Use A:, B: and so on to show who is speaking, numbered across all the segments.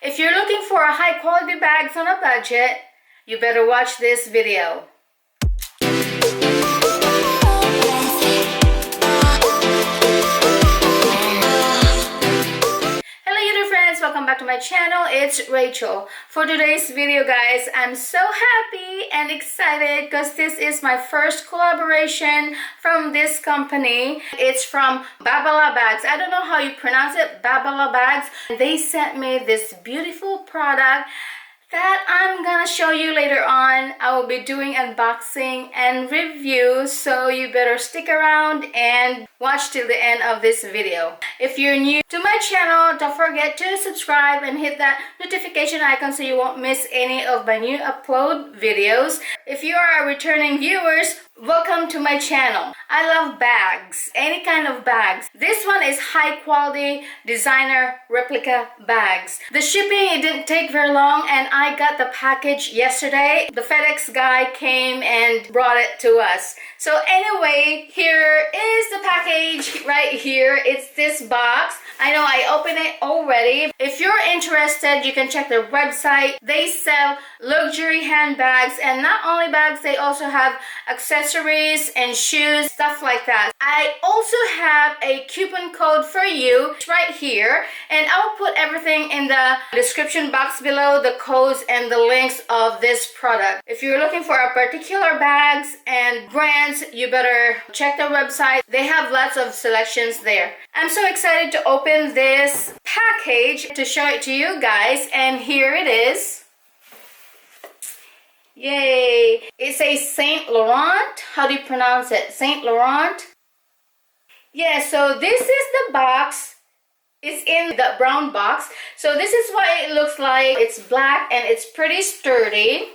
A: If you're looking for a high quality bags on a budget, you better watch this video. Welcome back to my channel. It's Rachel. For today's video, guys, I'm so happy and excited because this is my first collaboration from this company. It's from BABALABAGS. I don't know how you pronounce it, BABALABAGS. They sent me this beautiful product that I'm gonna show you later on. I will be doing unboxing and review, so you better stick around and watch till the end of this video. If you're new to my channel, don't forget to subscribe and hit that notification icon so you won't miss any of my new upload videos. If you are a returning viewers, welcome to my channel. I love bags, any kind of bags. This one is high quality designer replica bags. The shipping, it didn't take very long, and I got the package yesterday. The FedEx guy came and brought it to us. So anyway, here is the package right here. It's this box. I know I opened it already. If you're interested, you can check their website. They sell luxury handbags, and not only bags, they also have accessories and shoes, stuff like that. I also have a coupon code for you right here, and I'll put everything in the description box below, the codes and the links of this product. If you're looking for a particular bags and brands, you better check their website. They have lots of selections there. I'm so excited to open this package to show it to you guys, and here it is. Yay! It says Saint Laurent. How do you pronounce it? Saint Laurent? Yeah, so this is the box. It's in the brown box. So this is what it looks like. It's black and it's pretty sturdy.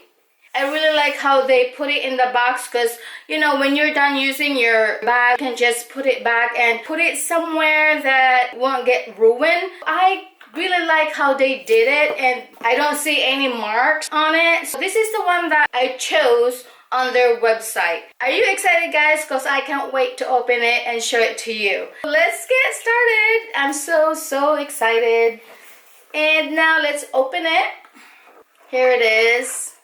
A: I really like how they put it in the box because, you know, when you're done using your bag, you can just put it back and put it somewhere that won't get ruined. I really like how they did it, and I don't see any marks on it. So this is the one that I chose on their website. Are you excited, guys? Because I can't wait to open it and show it to you. Let's get started. I'm so excited. And now let's open it. Here it is,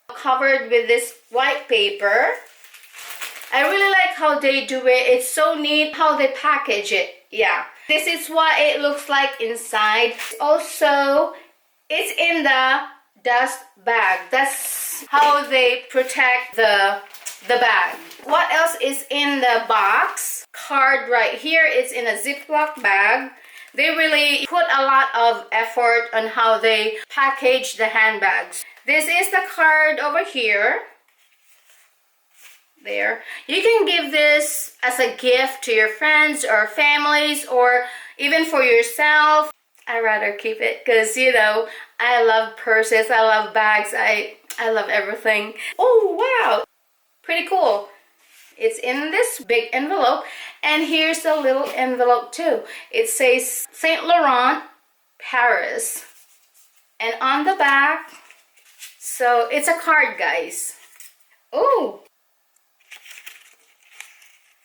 A: covered with this white paper. I really like how they do it. It's so neat how they package it. Yeah, this is what it looks like inside. Also, it's in the dust bag. That's how they protect the bag. What else is in the box? Card right here. It's in a Ziploc bag. They really put a lot of effort on how they package the handbags. This is the card over here. There. You can give this as a gift to your friends or families, or even for yourself. I rather keep it because, you know, I love purses, I love bags, I love everything. Oh, wow. Pretty cool. It's in this big envelope, and here's a little envelope too. It says Saint Laurent, Paris. And on the back, so it's a card, guys. Oh,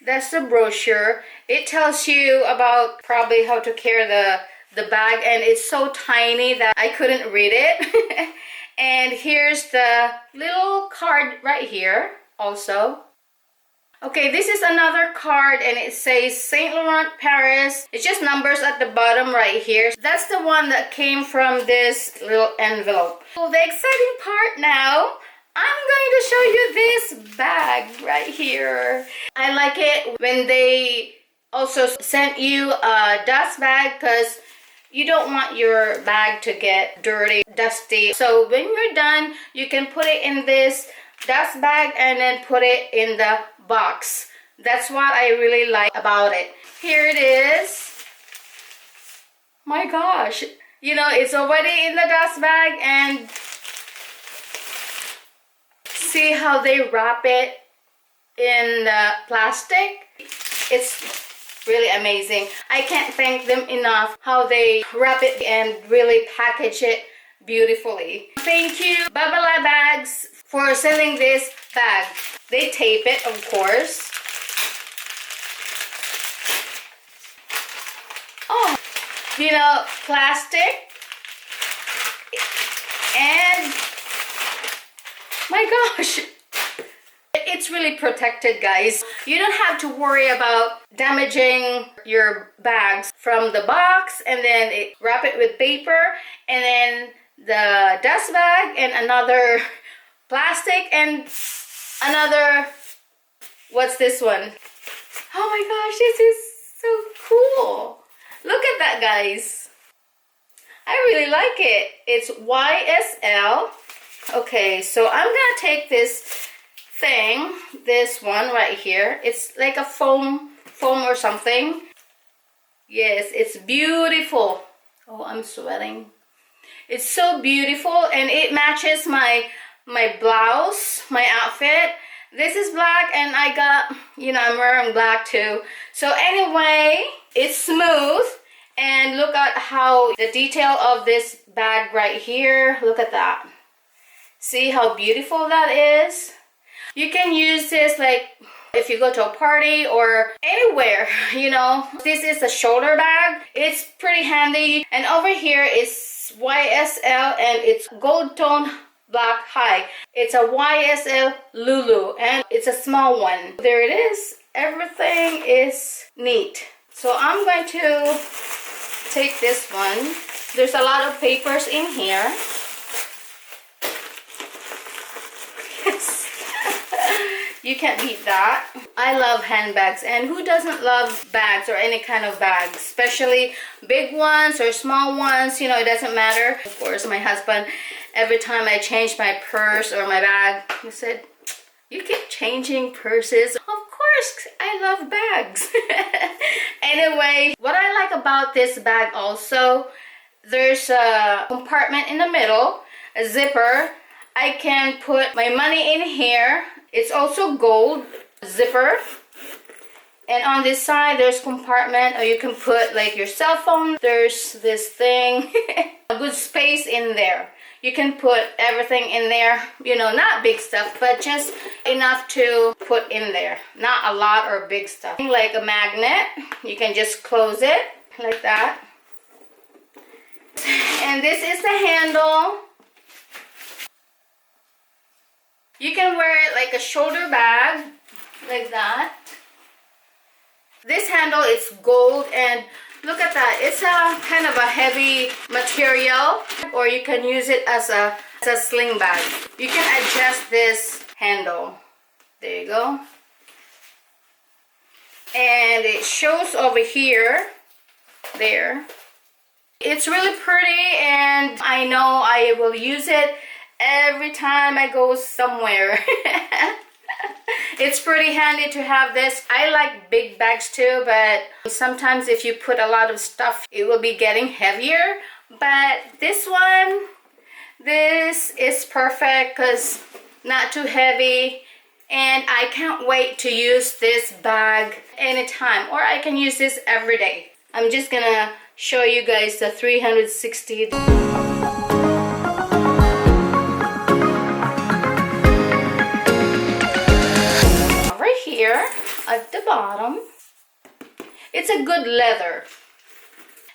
A: that's the brochure. It tells you about probably how to carry the bag, and it's so tiny that I couldn't read it. And here's the little card right here also. Okay, this is another card, and it says Saint Laurent, Paris. It's just numbers at the bottom right here. That's the one that came from this little envelope. So the exciting part now, I'm going to show you this bag right here. I like it when they also sent you a dust bag because you don't want your bag to get dirty, dusty. So when you're done, you can put it in this dust bag and then put it in the box. That's what I really like about it. Here it is. My gosh. You know, it's already in the dust bag, and see how they wrap it in the plastic. It's really amazing. I can't thank them enough how they wrap it and really package it beautifully. Thank you, BABALABAGS, for sending this bag. They tape it, of course. Oh, you know, plastic And my gosh, it's really protected, guys. You don't have to worry about damaging your bags from the box, and then wrap it with paper, and then the dust bag, and another plastic, and another, what's this one? Oh my gosh, this is so cool. Look at that, guys. I really like it. It's YSL. Okay, so I'm gonna take this thing, this one right here. It's like a foam or something. Yes, it's beautiful. Oh, I'm sweating. It's so beautiful, and it matches my blouse, my outfit. This is black, and I got, you know, I'm wearing black too. So anyway, it's smooth, and look at how the detail of this bag right here. Look at that. See how beautiful that is? You can use this like if you go to a party or anywhere, you know. This is a shoulder bag. It's pretty handy. And over here is YSL, and it's gold tone black high. It's a YSL LouLou, and it's a small one. There it is. Everything is neat. So I'm going to take this one. There's a lot of papers in here. Yes. You can't beat that. I love handbags, and who doesn't love bags or any kind of bags, especially big ones or small ones, you know, it doesn't matter. Of course, my husband, every time I change my purse or my bag, he said, "You keep changing purses." Of course, I love bags. Anyway, what I like about this bag also, there's a compartment in the middle, a zipper. I can put my money in here. It's also gold zipper. And on this side, there's compartment, or you can put like your cell phone. There's this thing, a good space in there. You can put everything in there, you know, not big stuff, but just enough to put in there. Not a lot or big stuff. Like a magnet, you can just close it like that. And this is the handle. You can wear it like a shoulder bag, like that. This handle is gold, and look at that. It's a kind of a heavy material, or you can use it as a sling bag. You can adjust this handle. There you go. And it shows over here, there. It's really pretty, and I know I will use it every time I go somewhere. It's pretty handy to have this. I like big bags too, but sometimes if you put a lot of stuff, it will be getting heavier. But this one, this is perfect because not too heavy, and I can't wait to use this bag anytime, or I can use this every day. I'm just gonna show you guys the 360. Here at the bottom, it's a good leather.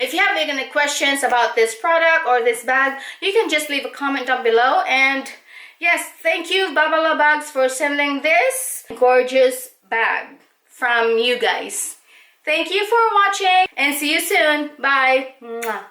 A: If you have any questions about this product or this bag, you can just leave a comment down below. And yes, thank you BABALABAGS for sending this gorgeous bag from you guys. Thank you for watching, and see you soon. Bye. Mwah.